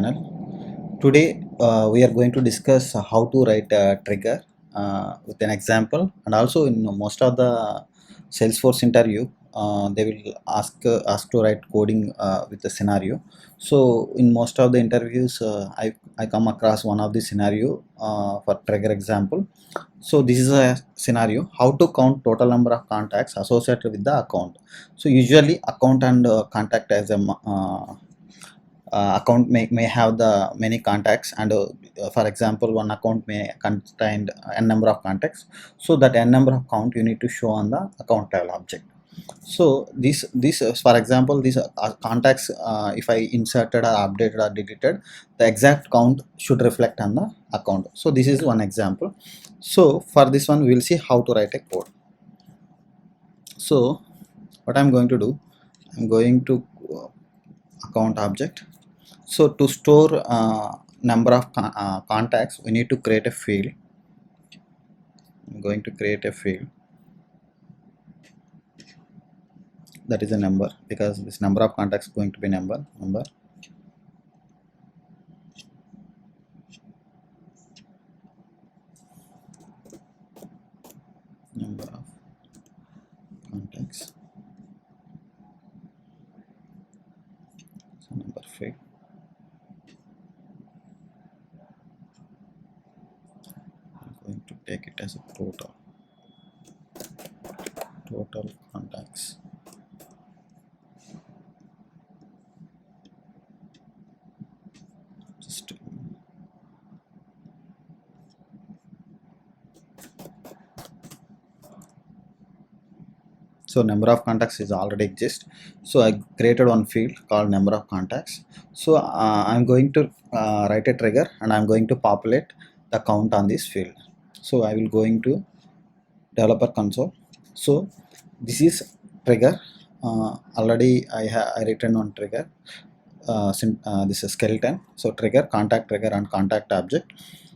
channel. Today we are going to discuss how to write a trigger with an example, and also in most of the Salesforce interview they will ask to write coding with the scenario. So in most of the interviews I come across one of the scenario for trigger example. So this is a scenario how to count total number of contacts associated with the account. So usually account and contact as a account may have the many contacts, and for example one account may contain n number of contacts. So that n number of count you need to show on the account level object. So this for example these contacts, if I inserted or updated or deleted, the exact count should reflect on the account. So this is one example. So for this one we will see how to write a code. So what I'm going to do, I'm going to account object. So to store number of contacts, we need to create a field. I'm going to create a field that is a number, because this number of contacts is going to be number of contacts. So number field. I'm going to take it as a total contacts. Just so number of contacts is already exist. So I created one field called number of contacts. So I'm going to write a trigger, and I'm going to populate the count on this field. So I will going to developer console. So this is trigger. Already I written on trigger. This is skeleton. So trigger, contact trigger, and contact object.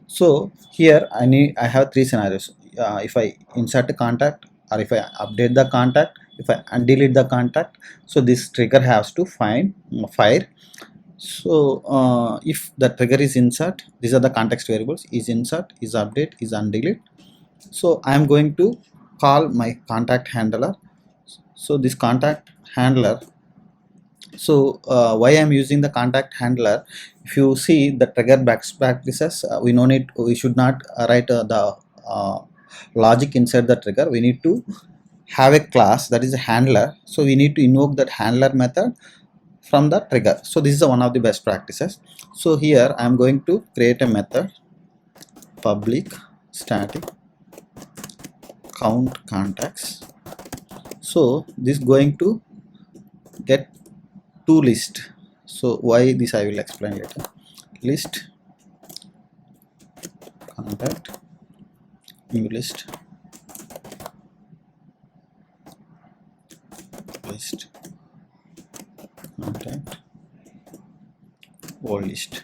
So here I have three scenarios. If I insert a contact, or if I update the contact, if I delete the contact, so this trigger has to fire. So if the trigger is insert, these are the context variables: is insert, is update, is undelete. So I am going to call my contact handler. So this contact handler, so why I'm using the contact handler, if you see the trigger best practices, we should not write the logic inside the trigger. We need to have a class that is a handler. So we need to invoke that handler method from the trigger. So this is one of the best practices. So here I'm going to create a method, public static count contacts. So this going to get two list. So why this I will explain later. List contact, new list, contact, old list.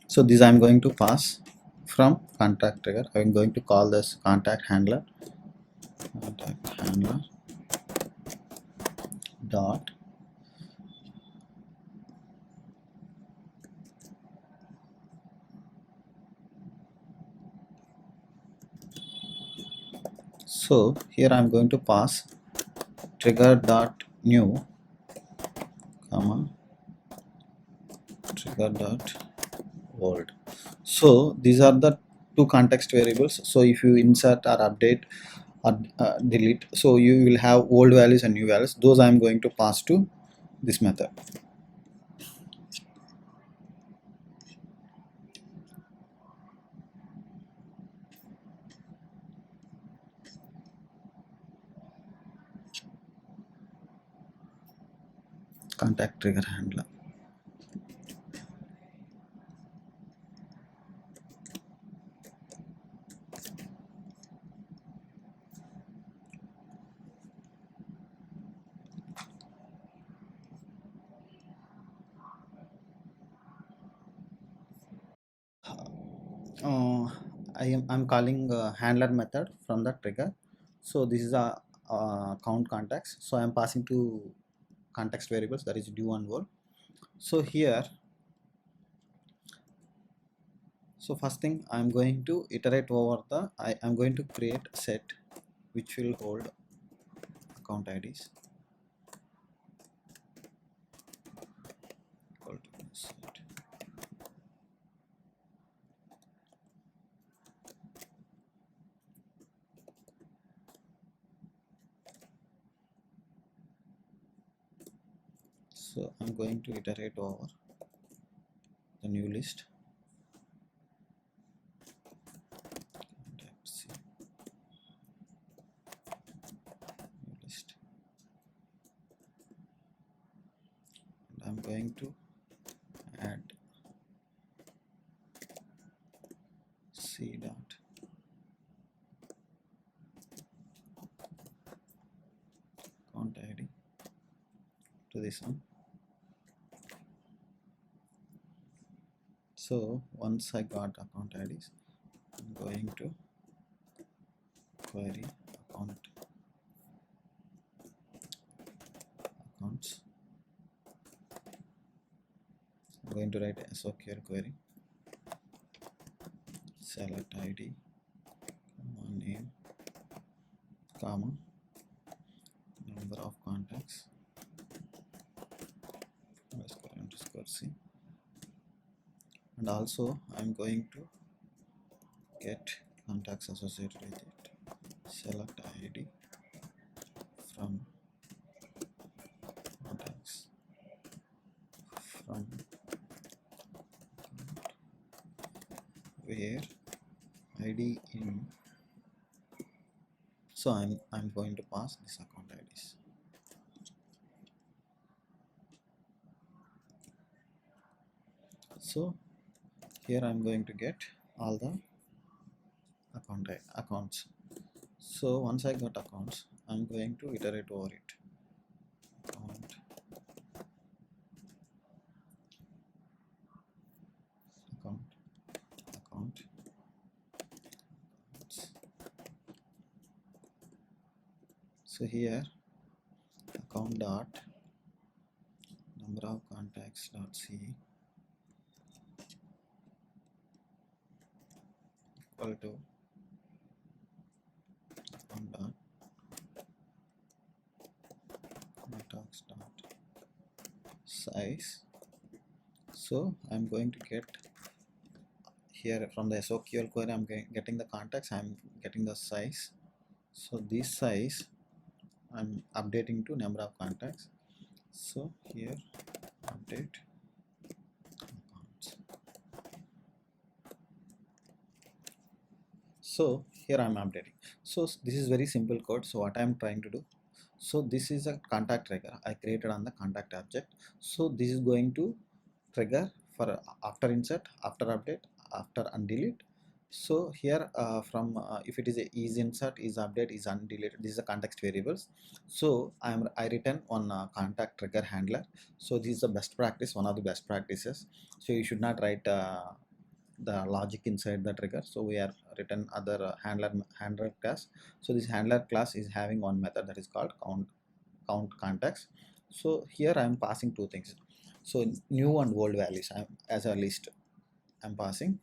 So this I am going to pass from contact trigger. I am going to call this contact handler dot so here I am going to pass Trigger.new comma Trigger.old. So these are the two context variables. So if you insert or update or delete, so you will have old values and new values. Those I am going to pass to this method. Contact trigger handler. I'm calling handler method from the trigger. So this is a count contacts. So I'm passing to context variables, that is do and old. So here So first thing, I'm going to iterate over the, I'm going to create a set which will hold account IDs equal to set. So I'm going to iterate over the new list. Let's see, new list, and I'm going to add c dot account ID to this one. So once I got account IDs, I'm going to query accounts. I'm going to write SOQL query select ID, name, comma, number of contacts, underscore C, and also I'm going to get contacts associated with it. Select ID from contacts from where ID in. So I'm going to pass this account IDs. So here I'm going to get all the accounts. So once I got accounts, I'm going to iterate over it. Account, account, account. So here account dot number of contacts dot c equal to account dot contacts dot size. So I'm going to get here from the SOQL query, I'm getting the contacts, I'm getting the size. So this size I'm updating to number of contacts. So here update accounts. So here I'm updating. So this is very simple code. So what I'm trying to do, so this is a contact trigger I created on the contact object. So this is going to trigger for after insert, after update, after undelete. So here from if it is a is insert, is update, is undeleted, this is a context variables. So I return on contact trigger handler. So this is the best practice, one of the best practices. So you should not write the logic inside the trigger. So we are written other handler class. So this handler class is having one method that is called count contacts. So here I am passing two things. So new and old values as a list I'm passing.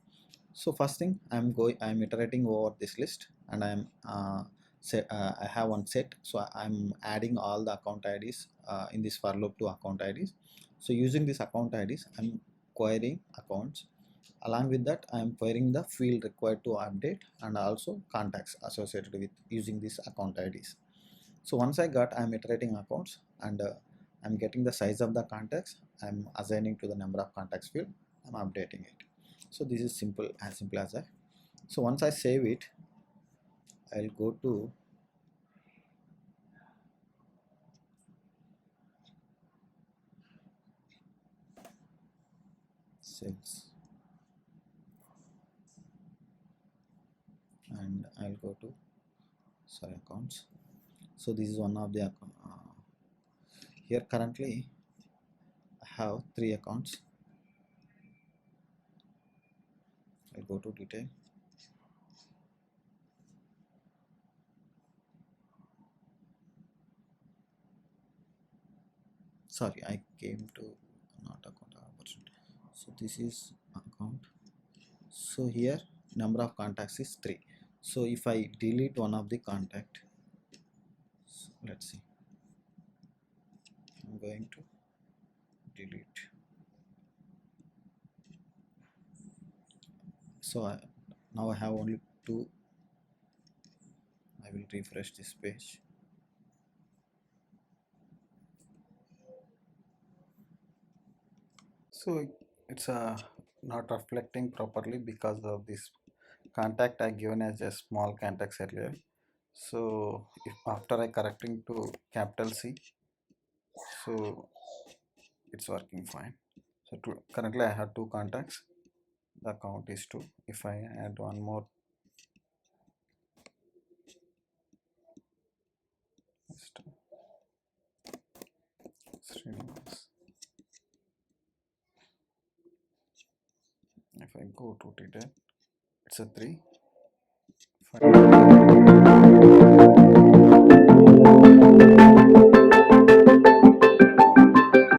So first thing I'm iterating over this list, and I have one set. So I'm adding all the account IDs in this for loop to account IDs. So using this account IDs, I'm querying accounts. Along with that, I am querying the field required to update and also contacts associated with using these account IDs. So once I got, I'm iterating accounts, and I'm getting the size of the contacts. I'm assigning to the number of contacts field. I'm updating it. So this is simple as that. So once I save it, I'll go to sales, and I'll go to accounts. So this is one of the here currently I have 3 accounts. I'll go to detail. Sorry, I came to not account opportunity. So this is account. So here number of contacts is 3. So if I delete one of the contact, so let's see, I'm going to delete. So now I have only 2. I will refresh this page. So it's not reflecting properly because of this contact I given as a small contacts earlier. So if after I correcting to capital C, so it's working fine. So currently I have 2 contacts. The count is 2. If I add one more, Srinivas. If I go to detail, it's a 3. 5.